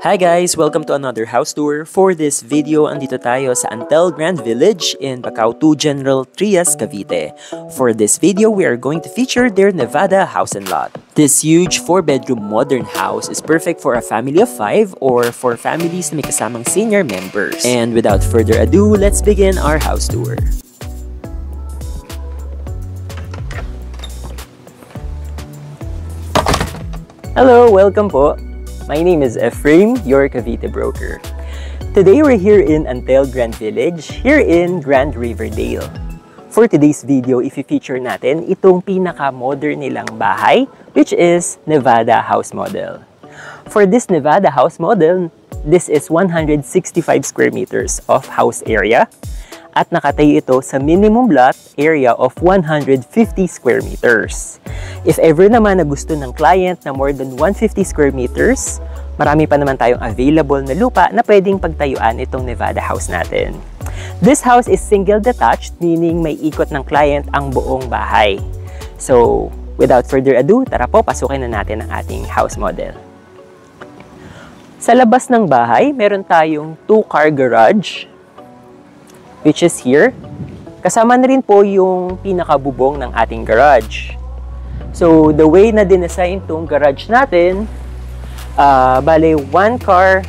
Hi guys! Welcome to another house tour. For this video, andito tayo sa Antel Grand Village in Bacau 2 General Trias, Cavite. For this video, we are going to feature their Nevada house and lot. This huge 4-bedroom modern house is perfect for a family of 5 or for families na may kasamang senior members. And without further ado, let's begin our house tour. Hello! Welcome po! My name is Ephraim, your Cavite broker. Today we're here in Antel Grand Village, here in Grand Riverdale. For today's video, i-feature natin itong pinaka-modern nilang bahay, which is Nevada house model. For this Nevada house model, this is 165 square meters of house area at nakatayo ito sa minimum lot area of 150 square meters. If ever naman na gusto ng client na more than 150 square meters, marami pa naman tayong available na lupa na pwedeng pagtayuan itong Nevada house natin. This house is single detached, meaning may ikot ng client ang buong bahay. So, without further ado, tara po, pasukin na natin ang ating house model. Sa labas ng bahay, meron tayong 2-car garage, which is here. Kasama na rin po yung pinakabubong ng ating garage. So, the way na dinesign itong garage natin, bale, 1 car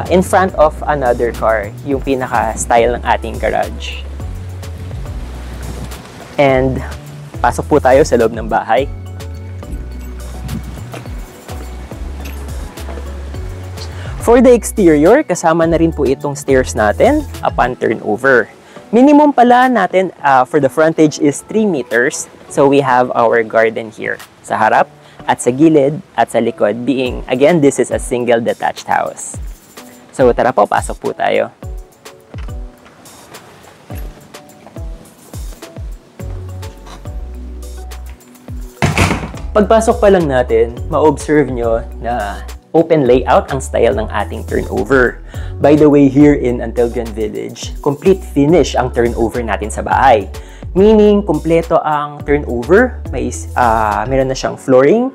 in front of another car, yung pinaka-style ng ating garage. And, pasok po tayo sa loob ng bahay. For the exterior, kasama na rin po itong stairs natin upon turnover. Minimum pala natin for the frontage is 3 meters. So we have our garden here sa harap at sa gilid at sa likod, being, again, this is a single detached house. So tara po, pasok po tayo. Pagpasok pa lang natin, ma-observe nyo na open layout ang style ng ating turnover. By the way, here in Antel Grand Village, complete finish ang turnover natin sa bahay. Meaning, kompleto ang turnover. Meron na siyang flooring,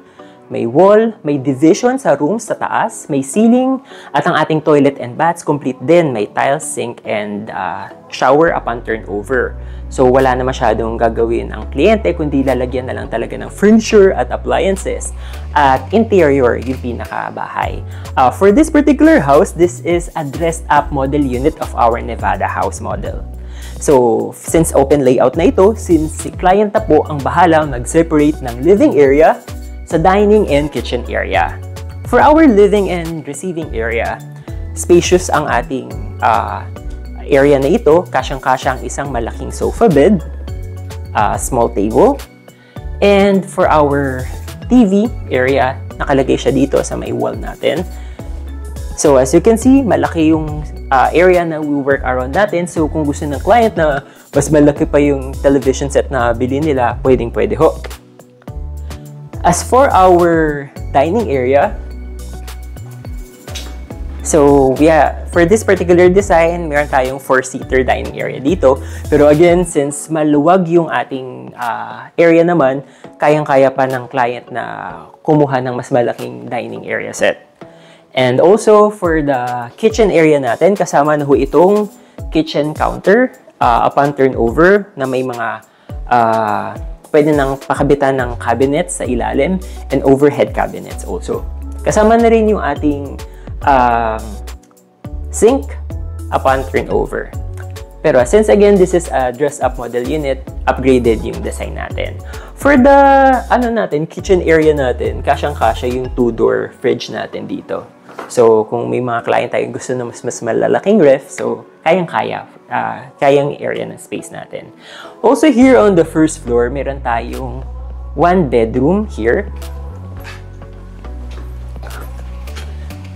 may wall, may division sa rooms sa taas, may ceiling, at ang ating toilet and baths complete din. May tiles, sink, and shower upon turnover. So, wala na masyadong gagawin ang kliyente kundi lalagyan na lang talaga ng furniture at appliances. At interior, yung pinaka-bahay. For this particular house, this is a dressed-up model unit of our Nevada house model. So, since open layout na ito, since si client na po ang bahala mag-separate ng living area sa dining and kitchen area. For our living and receiving area, spacious ang ating area na ito. Kasyang-kasya ang isang malaking sofa bed, small table, and for our TV area, nakalagay siya dito sa may wall natin. So, as you can see, malaki yung area na we work around natin. So, kung gusto ng client na mas malaki pa yung television set na bilhin nila, pwedeng-pwede ho. As for our dining area, so, yeah, for this particular design, meron tayong 4-seater dining area dito. Pero again, since maluwag yung ating area naman, kayang-kaya pa ng client na kumuha ng mas malaking dining area set. And also, for the kitchen area natin, kasama na ho itong kitchen counter upon turnover na may mga pwede nang pakabitan ng cabinets sa ilalim and overhead cabinets also. Kasama na rin yung ating sink upon turnover. Pero since again, this is a dress-up model unit, upgraded yung design natin. For the kitchen area natin, kasyang-kasya yung 2-door fridge natin dito. So, kung may mga client tayo gusto na mas malalaking ref, so kayang-kaya, kayang area ng space natin. Also here on the first floor, meron tayong 1 bedroom here.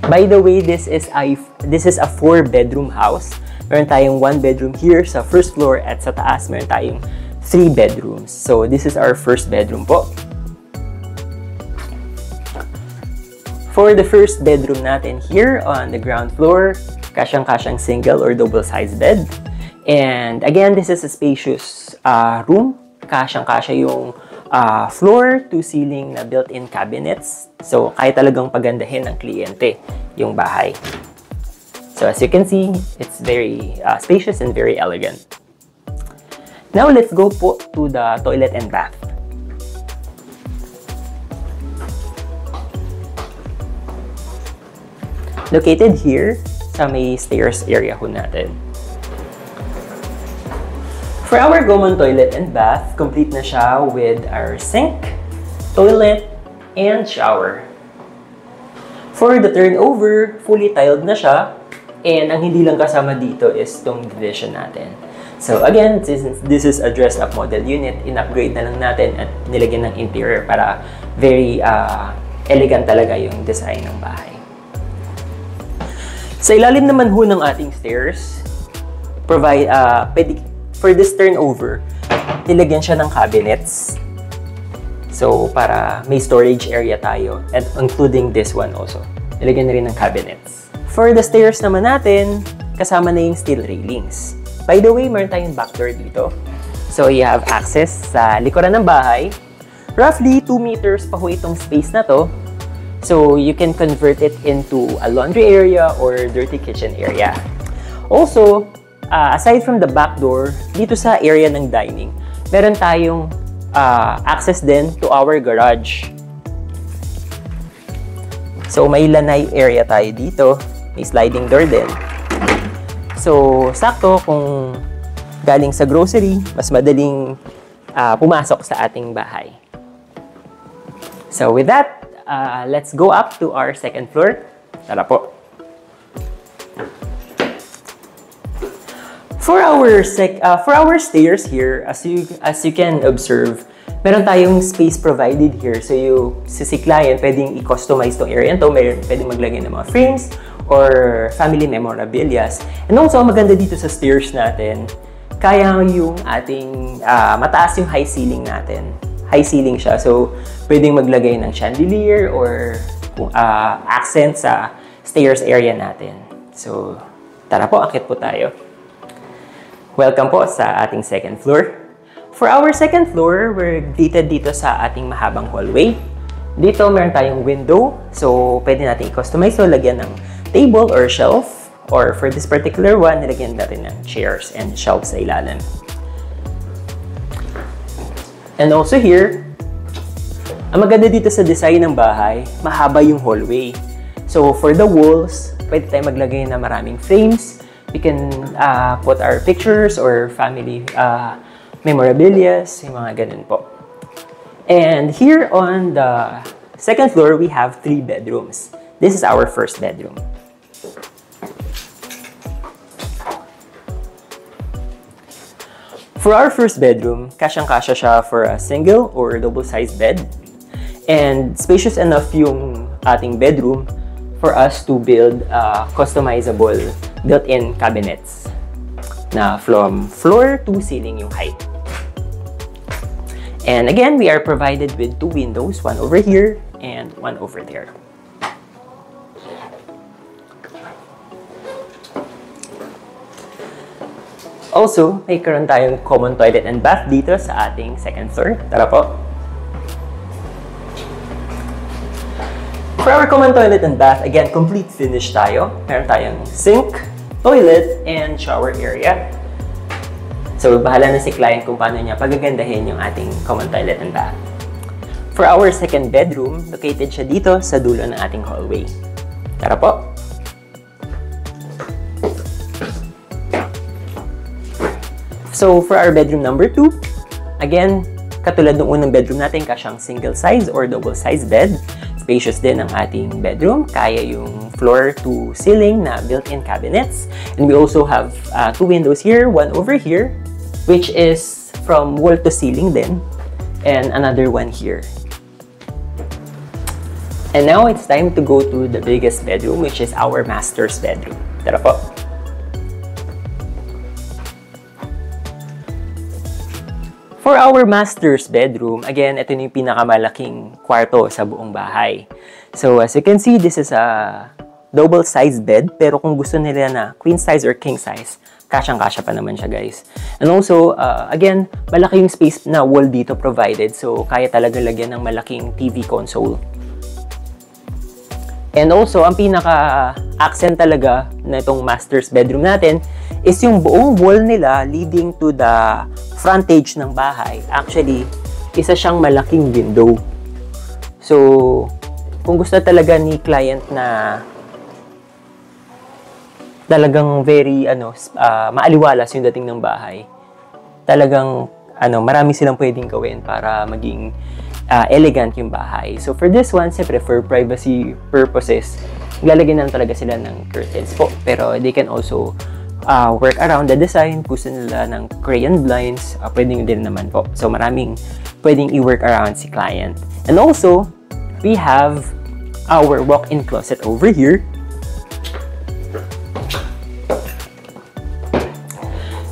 By the way, this is a 4-bedroom house. Meron tayong 1 bedroom here sa first floor at sa taas meron tayong 3 bedrooms. So, this is our first bedroom po. For the first bedroom natin here on the ground floor, kasyang-kasyang single or double-sized bed. And again, this is a spacious room. Kasyang-kasya yung floor to ceiling na built-in cabinets. So, kaya talagang pagandahin ng kliyente yung bahay. So as you can see, it's very spacious and very elegant. Now let's go po to the toilet and bath. Located here sa may stairs area ho natin. For our common toilet and bath, complete na siya with our sink, toilet, and shower. For the turnover, fully tiled na siya, and ang hindi lang kasama dito is tong division natin. So again, since this is a dressed-up model unit, in-upgrade na lang natin at nilagyan ng interior para very elegant talaga yung design ng bahay. Sa ilalim naman ho ng ating stairs, for this turnover, nilagyan siya ng cabinets. So, para may storage area tayo, and including this one also. Nilagyan na rin ng cabinets. For the stairs naman natin, kasama na yung steel railings. By the way, meron tayong back door dito. So, you have access sa likuran ng bahay. Roughly 2 meters pa ho itong space na to. So, you can convert it into a laundry area or dirty kitchen area. Also, aside from the back door, dito sa area ng dining, meron tayong access din to our garage. So, may lanay area tayo dito. May sliding door din. So, sakto kung galing sa grocery, mas madaling pumasok sa ating bahay. So, with that, let's go up to our second floor. Tara po. For our stairs here, as you can observe, meron tayong space provided here. So, si client, pwedeng i-customize tong area to. Pwedeng maglagay ng mga frames or family memorabilias. And also, maganda dito sa stairs natin, kaya yung ating mataas yung high ceiling natin. High ceiling siya. So, pwedeng maglagay ng chandelier or accent sa stairs area natin. So, tara po, akit po tayo. Welcome po sa ating second floor. For our second floor, we're dated dito sa ating mahabang hallway. Dito, meron tayong window. So, pwede natin i-customize. So, lagyan ng table or shelf. Or for this particular one, nilagyan natin ng chairs and shelves sa ilalim. And also here, ang maganda dito sa design ng bahay, mahaba yung hallway. So, for the walls, pwede tayo maglagay na maraming frames. We can put our pictures or family memorabilia, yung mga ganun po. And here on the second floor, we have 3 bedrooms. This is our first bedroom. For our first bedroom, kasyang-kasya siya for a single or double-sized bed. And spacious enough yung ating bedroom for us to build customizable built-in cabinets na from floor to ceiling yung height. And again, we are provided with 2 windows, one over here and one over there. Also, may karoon tayong common toilet and bath dito sa ating second floor. Tara po. For our common toilet and bath, again, complete finish tayo. Meron tayong sink, toilet, and shower area. So, bahala na si client kung paano niya pagagandahin yung ating common toilet and bath. For our second bedroom, located siya dito sa dulo ng ating hallway. Tara po. So, for our bedroom number 2, again, katulad ng unang bedroom natin, kasyang single size or double size bed. Spacious din ang ating bedroom. Kaya yung floor to ceiling na built-in cabinets. And we also have 2 windows here, one over here, which is from wall to ceiling din. And another one here. And now it's time to go to the biggest bedroom, which is our master's bedroom. Tara po. For our master's bedroom, again, ito yung pinakamalaking kwarto sa buong bahay. So, as you can see, this is a double-sized bed. Pero kung gusto nila na queen size or king size, kasyang-kasya pa naman siya, guys. And also, again, malaki yung space na wall dito provided. So, kaya talaga lagyan ng malaking TV console. And also, ang pinaka-accent talaga na itong master's bedroom natin is yung buong wall nila leading to the frontage ng bahay. Actually, isa siyang malaking window. So, kung gusto talaga ni client na talagang very maaliwalas yung dating ng bahay, talagang marami silang pwedeng gawin para maging elegant yung bahay. So for this one, siyempre for privacy purposes, lalagyan lang talaga sila ng curtains po. Pero they can also work around the design. Gusto nila ng crayon blinds, pwedeng din naman po. So maraming pwedeng i-work around si client. And also, we have our walk-in closet over here.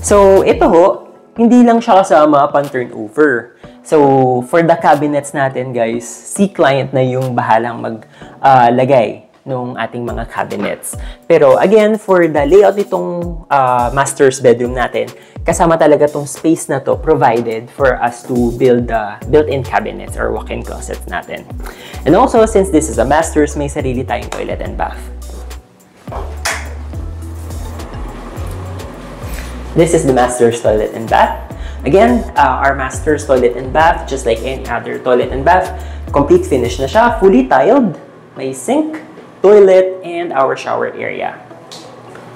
So ito ho, hindi lang siya kasama pang turnover. So, for the cabinets natin, guys, si client na yung bahalang maglagay nung ating mga cabinets. Pero, again, for the layout nitong master's bedroom natin, kasama talaga tong space na to provided for us to build the built-in cabinets or walk-in closets natin. And also, since this is a master's, may sarili tayong toilet and bath. This is the master's toilet and bath. Again, our master's toilet and bath, just like any other toilet and bath, complete finish na siya, fully tiled. May sink, toilet, and our shower area.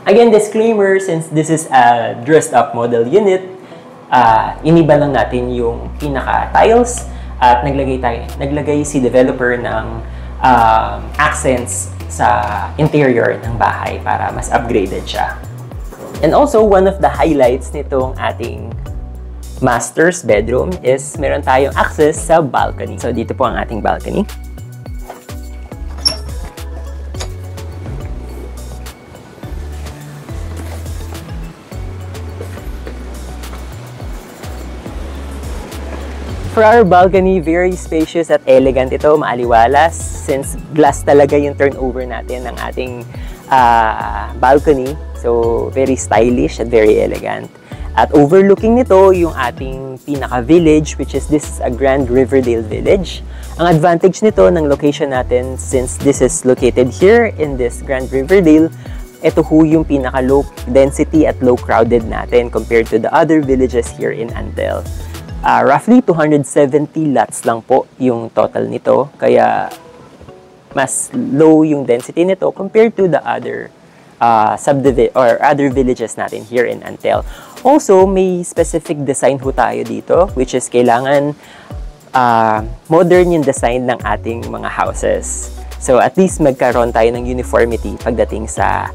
Again, disclaimer, since this is a dressed-up model unit, iniba lang natin yung pinaka-tiles at naglagay si developer ng accents sa interior ng bahay para mas upgraded siya. And also, one of the highlights nitong ating master's bedroom is meron tayong access sa balcony. So, dito po ang ating balcony. For our balcony, very spacious at elegant ito, maaliwalas. Since glass talaga yung turnover natin ng ating balcony. So, very stylish at very elegant. At overlooking nito yung ating pinaka-village, which is this is a Grand Riverdale Village. Ang advantage nito ng location natin, since this is located here in this Grand Riverdale, ito ho yung pinaka-low density at low crowded natin compared to the other villages here in Antel. Roughly 270 lots lang po yung total nito, kaya mas low yung density nito compared to the other other villages natin here in Antel. Also, may specific design ho tayo dito, which is kailangan modern yung design ng ating mga houses. So, at least magkaroon tayo ng uniformity pagdating sa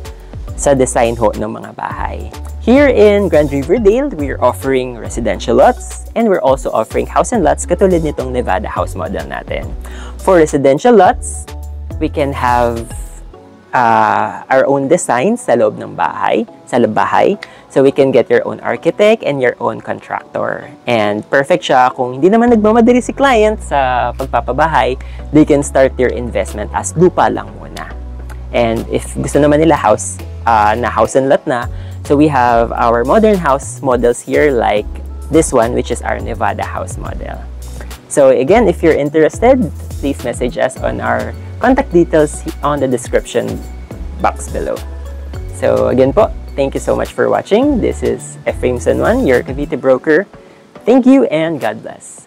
design ho ng mga bahay. Here in Grand Riverdale, we're offering residential lots and we're also offering house and lots katulad nitong Nevada house model natin. For residential lots, we can have our own design sa loob ng bahay, sa bahay. So we can get your own architect and your own contractor. And perfect siya kung hindi naman nagmamadali si client sa pagpapabahay, they can start their investment as lupa lang muna. And if gusto naman nila house and lot na, so we have our modern house models here like this one, which is our Nevada house model. So again, if you're interested, please message us on our contact details on the description box below. So again po, thank you so much for watching. This is Efraim San Juan, your Cavite broker. Thank you and God bless.